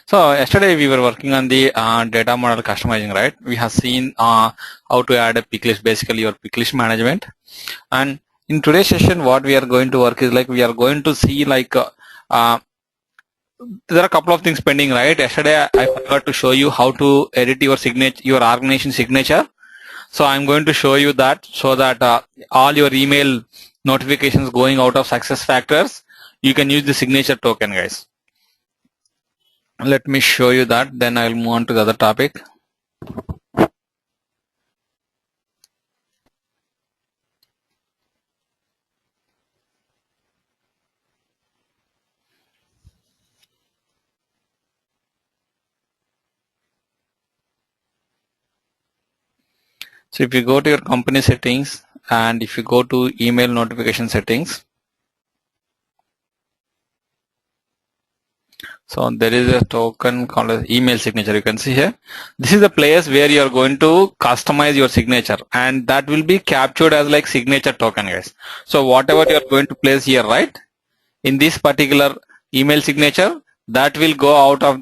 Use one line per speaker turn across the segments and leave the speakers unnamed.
So yesterday we were working on the data model customizing, right? We have seen how to add a pick list, basically your pick list management. And in today's session, what we are going to work is like we are going to see like there are a couple of things pending, right? Yesterday I forgot to show you how to edit your signature, your organization signature. So I'm going to show you that so that all your email notifications going out of SuccessFactors, you can use the signature token, guys. Let me show you that, then I'll move on to the other topic. So if you go to your company settings and if you go to email notification settings, so there is a token called as email signature. You can see here. This is the place where you are going to customize your signature, and that will be captured as like signature token, guys. So whatever you are going to place here, right, in this particular email signature, that will go out of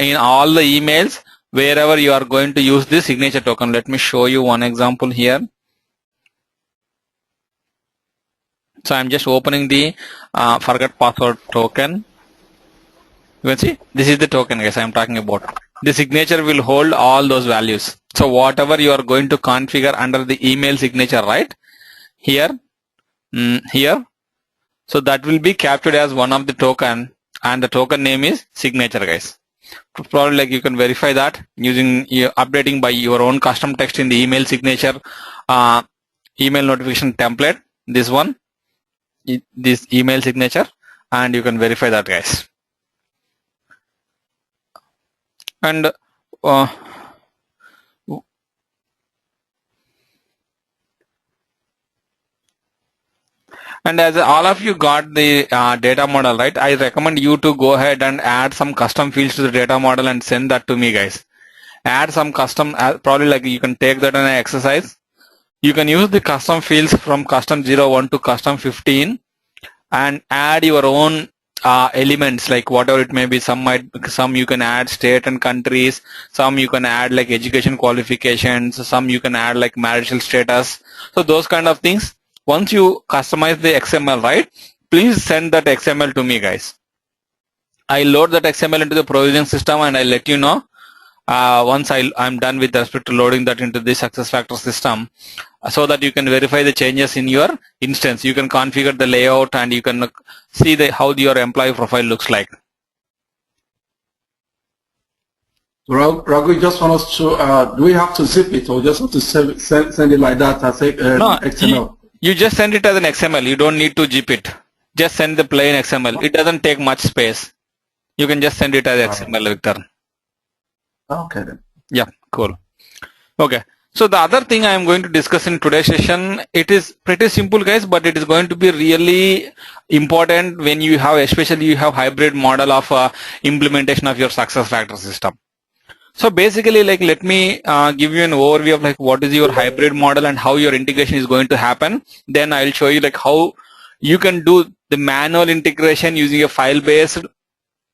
in all the emails wherever you are going to use this signature token. Let me show you one example here. So I'm just opening the forget password token. You can see this is the token, guys, I'm talking about. The signature will hold all those values. So whatever you are going to configure under the email signature, right, here, here, so that will be captured as one of the token, and the token name is signature, guys. Probably like you can verify that using updating by your own custom text in the email signature email notification template, this one, this email signature, and you can verify that, guys. And as all of you got the data model, right, I recommend you to go ahead and add some custom fields to the data model and send that to me, guys. Add some custom, probably like you can take that in an exercise. You can use the custom fields from custom 01 to custom 15 and add your own elements, like whatever it may be. Some you can add state and countries, some you can add like education qualifications, some you can add like marital status. So those kind of things, once you customize the XML, right, please send that XML to me, guys. I load that XML into the provisioning system and I'll let you know once I'm done with respect to loading that into the SuccessFactors system, so that you can verify the changes in your instance. You can configure the layout and you can see how your employee profile looks like.
Raghu, just want us to, do we have to zip it or just have to send it like that as
no,
XML?
You just send it as an XML. You don't need to zip it. Just send the plain XML. It doesn't take much space. You can just send it as XML, Victor.
Okay then.
Yeah, cool. Okay. So the other thing I am going to discuss in today's session, it is pretty simple, guys, but it is going to be really important when you have, especially you have hybrid model of implementation of your SuccessFactors system. So basically, like, let me give you an overview of like what is your hybrid model and how your integration is going to happen. Then I'll show you like how you can do the manual integration using a file-based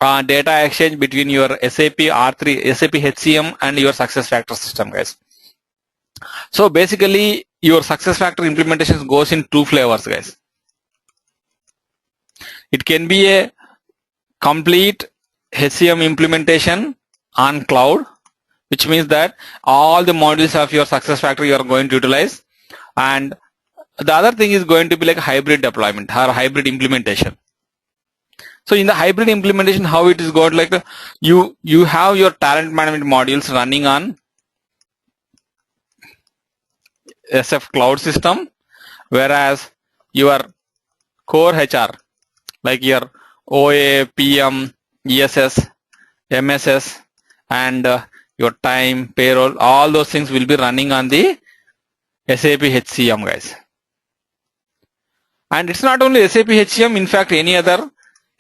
data exchange between your SAP R3, SAP HCM and your SuccessFactors system, guys. So basically, your SuccessFactors implementation goes in two flavors, guys. It can be a complete HCM implementation on cloud, which means that all the modules of your SuccessFactors you are going to utilize, and the other thing is going to be like hybrid deployment or hybrid implementation. So in the hybrid implementation, how it is going, like you have your talent management modules running on SF cloud system, whereas your core HR, like your OA, PM, ESS, MSS, and your time, payroll, all those things will be running on the SAP HCM, guys. And it's not only SAP HCM, in fact, any other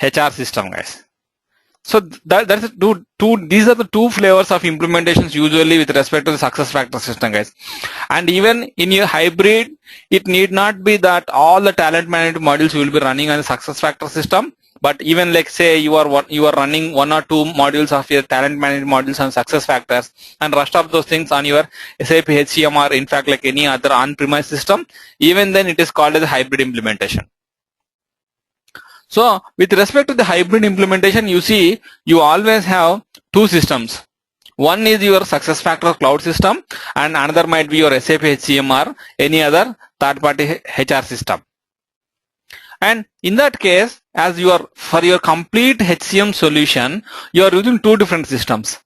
HR system, guys. So that's these are the two flavors of implementations usually with respect to the SuccessFactors system, guys. And even in your hybrid, it need not be that all the talent management modules will be running on the SuccessFactors system. But even like say you are running one or two modules of your talent management modules on success factors and rest of those things on your SAP HCM or in fact like any other on-premise system, even then it is called as a hybrid implementation. So with respect to the hybrid implementation, you see you always have two systems. One is your success factor cloud system and another might be your SAP HCM or any other third-party HR system. And in that case, as for your complete HCM solution, you are using two different systems.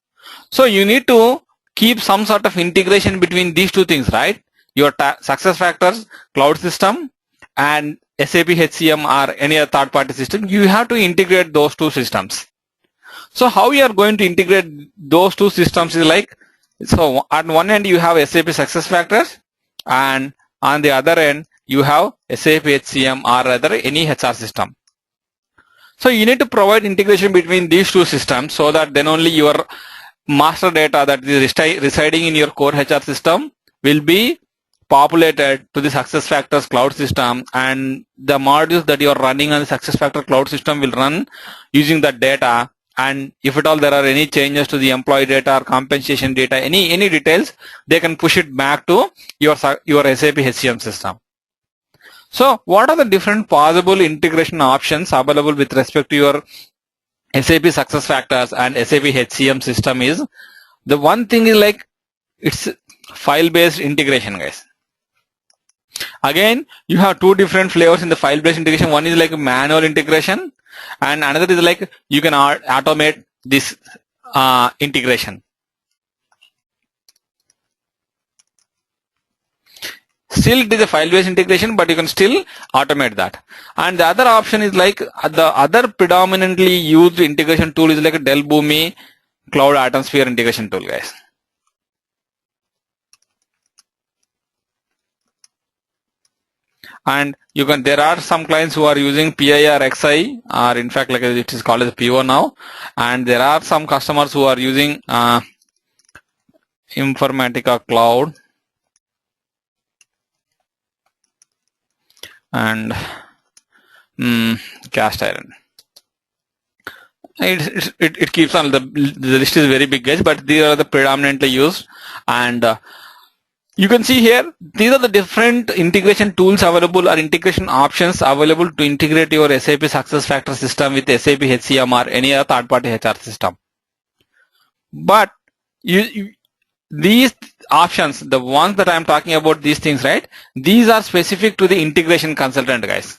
So you need to keep some sort of integration between these two things, right? Your success factors cloud system and SAP HCM or any other third-party system, you have to integrate those two systems. So how you are going to integrate those two systems is like, so at one end you have SAP success factors and on the other end you have SAP HCM or rather any HR system. So you need to provide integration between these two systems so that then only your master data that is residing in your core HR system will be populated to the success factors cloud system, and the modules that you are running on the success factor cloud system will run using that data. And if at all there are any changes to the employee data or compensation data, any details, they can push it back to your SAP HCM system. So what are the different possible integration options available with respect to your SAP success factors and SAP HCM system is, the one thing is like it's file-based integration, guys. Again, you have two different flavors in the file-based integration. One is like manual integration and another is like you can automate this integration. Still it is a file-based integration, but you can still automate that. And the other option is like the other predominantly used integration tool is like a Dell Boomi Cloud Atmosphere integration tool, guys. And you can, there are some clients who are using PI or XI, or in fact like it is called as PO now, and there are some customers who are using Informatica Cloud and cast iron. It keeps on, the list is very big, guys, but these are the predominantly used. And you can see here, these are the different integration tools available or integration options available to integrate your SAP SuccessFactors system with SAP HCM or any other third-party HR system. But these options, the ones that I am talking about, these things, right? These are specific to the integration consultant, guys.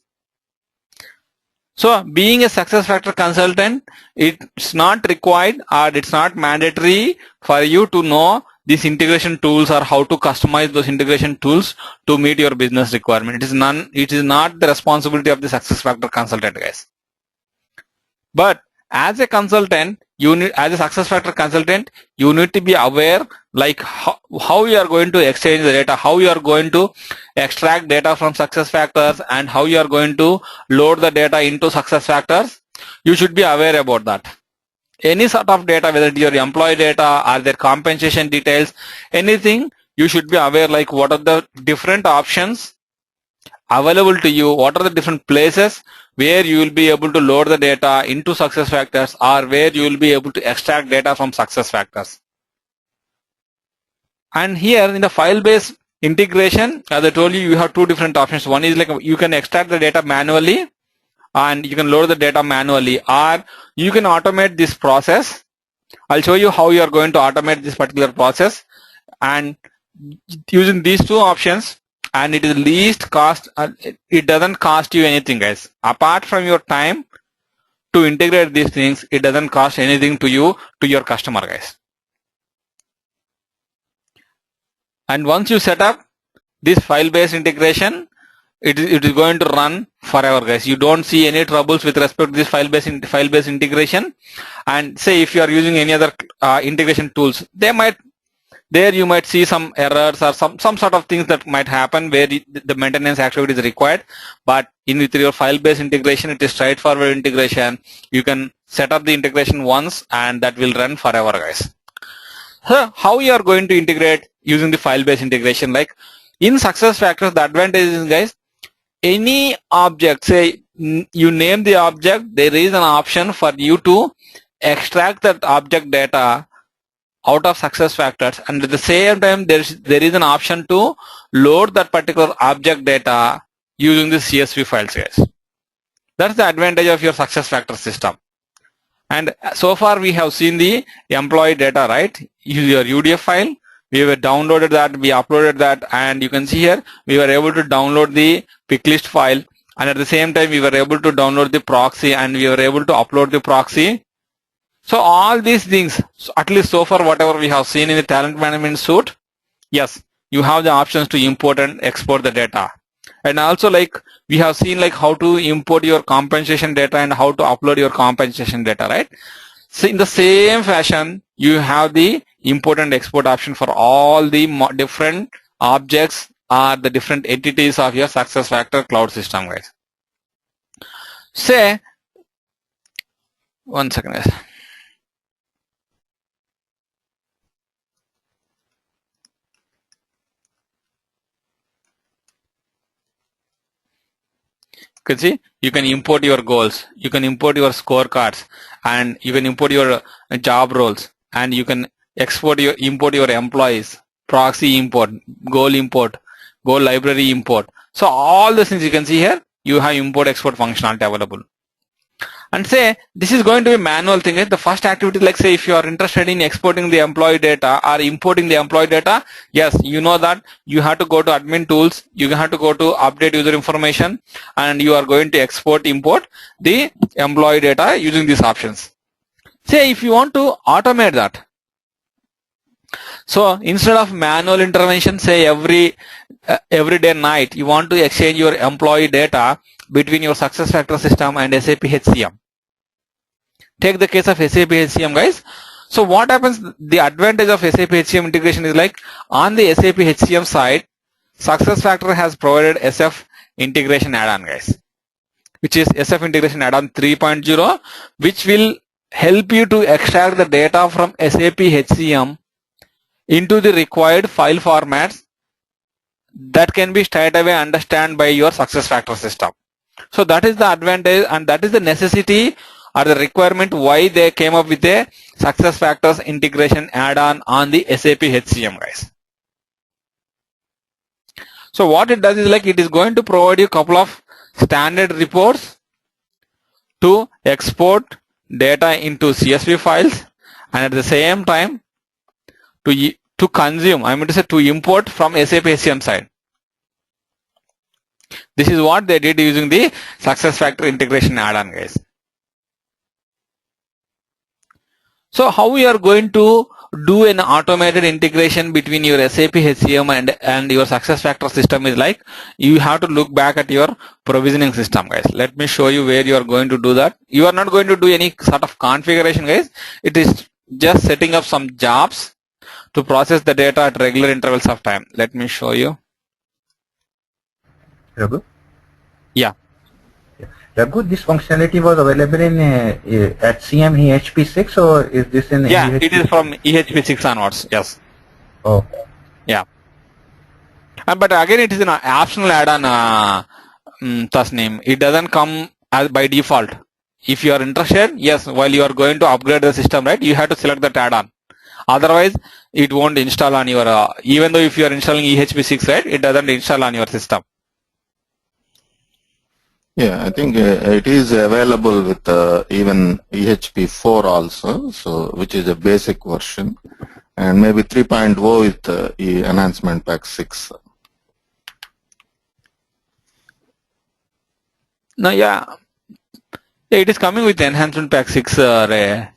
So being a SuccessFactors consultant, it's not required or it's not mandatory for you to know these integration tools or how to customize those integration tools to meet your business requirement. It is not the responsibility of the SuccessFactors consultant, guys. But as a consultant, as a SuccessFactors consultant, you need to be aware like how you are going to exchange the data, how you are going to extract data from SuccessFactors, and how you are going to load the data into SuccessFactors. You should be aware about that. Any sort of data, whether it is your employee data or their compensation details, anything, you should be aware like what are the different options available to you, what are the different places where you will be able to load the data into SuccessFactors or where you will be able to extract data from SuccessFactors. And here in the file-based integration, as I told you, you have two different options. One is like you can extract the data manually and you can load the data manually, or you can automate this process. I'll show you how you are going to automate this particular process, and using these two options, and it is least cost, it doesn't cost you anything, guys. Apart from your time to integrate these things, it doesn't cost anything to you, to your customer, guys. And once you set up this file-based integration, it is going to run forever, guys. You don't see any troubles with respect to this file-based integration. And say if you are using any other integration tools, there you might see some errors or some sort of things that might happen where the maintenance activity is required. But with your file-based integration, it is straightforward integration. You can set up the integration once and that will run forever, guys. So how you are going to integrate using the file-based integration? Like in SuccessFactors, the advantage is, guys, any object, say you name the object, there is an option for you to extract that object data out of success factors, and at the same time there is an option to load that particular object data using the CSV files, guys. That's the advantage of your success factor system. And so far we have seen the employee data, right? Your UDF file, we have downloaded that, we uploaded that, and you can see here we were able to download the pick list file, and at the same time we were able to download the proxy, and we were able to upload the proxy. So all these things, at least so far whatever we have seen in the talent management suite, yes, you have the options to import and export the data. And also, like, we have seen like how to import your compensation data and how to upload your compensation data, right? So in the same fashion, you have the import and export option for all the different objects or the different entities of your success factor cloud system, guys. Say, one second, guys. You can see you can import your goals, you can import your scorecards, and you can import your job roles, and you can import your employees, proxy import, goal library import. So all the things you can see here, you have import export functionality available. And say this is going to be a manual thing. The first activity, like say if you are interested in exporting the employee data or importing the employee data, yes, you know that you have to go to admin tools, you have to go to update user information, and you are going to import the employee data using these options. Say if you want to automate that, so instead of manual intervention, say every day night, you want to exchange your employee data between your success factor system and SAP HCM. Take the case of SAP HCM, guys. So what happens, the advantage of SAP HCM integration is like on the SAP HCM side, success factor has provided SF integration add-on, guys, which is SF integration add-on 3.0, which will help you to extract the data from SAP HCM into the required file formats that can be straight away understood by your success factor system. So that is the advantage, and that is the necessity or the requirement why they came up with a success factors integration add-on on the SAP HCM, guys. So what it does is like it is going to provide you a couple of standard reports to export data into CSV files, and at the same time to consume, I mean to say to import from SAP HCM side. This is what they did using the success factor integration add-on, guys. So how we are going to do an automated integration between your SAP HCM and your success factor system is like you have to look back at your provisioning system, guys. Let me show you where you are going to do that. You are not going to do any sort of configuration, guys. It is just setting up some jobs to process the data at regular intervals of time. Let me show you.
Raghu?
Yeah.
Raghu, this functionality was available in HCM EHP6, or is this in
Yeah,
EHP6?
it is from EHP6 onwards, yes.
Oh.
Yeah. But again, it is an optional add-on, Tasneem. It doesn't come as by default. If you are interested, yes, while you are going to upgrade the system, right, you have to select that add-on. Otherwise, it won't install on your, even though if you are installing EHP6, right, it doesn't install on your system.
Yeah, I think it is available with even EHP4 also, so which is a basic version, and maybe 3.0 with enhancement pack 6.
No, yeah, it is coming with enhancement pack 6, Ray.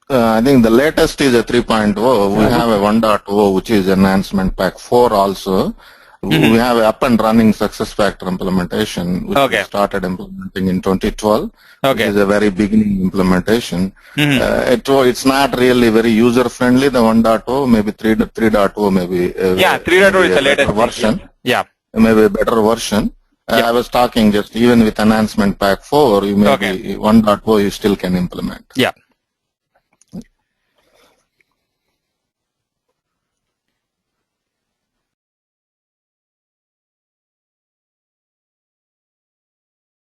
I think the latest is a 3.0. We have a 1.0, which is enhancement pack 4 also. We have up and running success factor implementation, which we started implementing in 2012. Which is a very beginning implementation. It's not really very user friendly. The 1.0, maybe 3.0, maybe.
3.0 is the latest
version.
Yeah.
Maybe a better version. I was talking just even with enhancement pack 4, you maybe 1.0 you still can implement.
Yeah.